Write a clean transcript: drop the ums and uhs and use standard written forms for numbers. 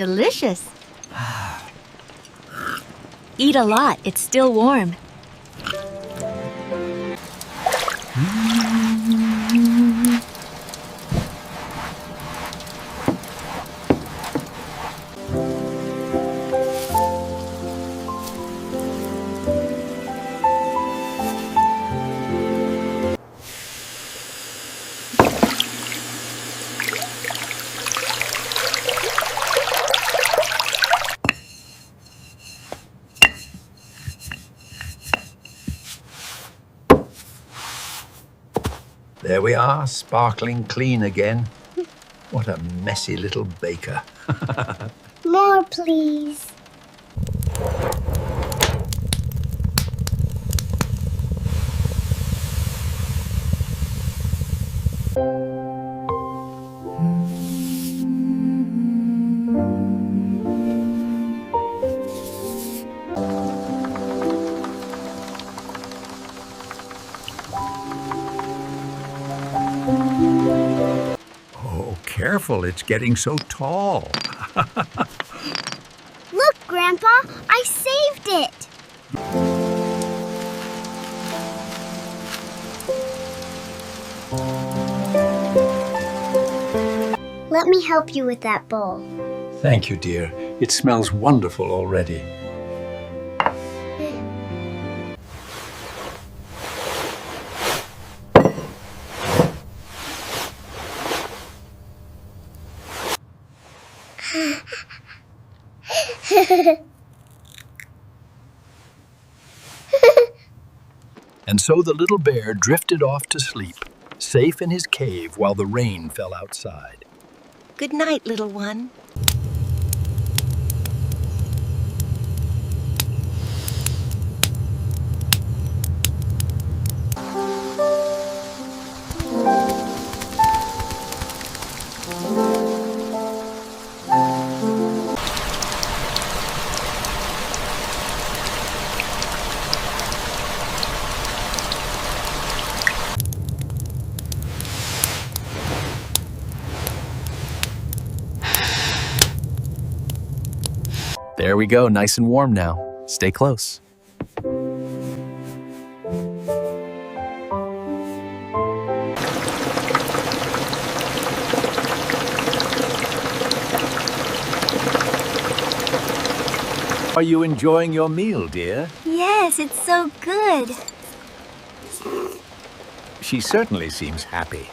delicious. Eat a lot, it's still warm. There we are, sparkling clean again. What a messy little baker. More, please. Oh, careful, it's getting so tall. Look, Grandpa, I saved it. Let me help you with that bowl. Thank you, dear. It smells wonderful already. And so the little bear drifted off to sleep, safe in his cave while the rain fell outside. Good night, little one. There we go, nice and warm now. Stay close. Are you enjoying your meal, dear? Yes, it's so good. She certainly seems happy.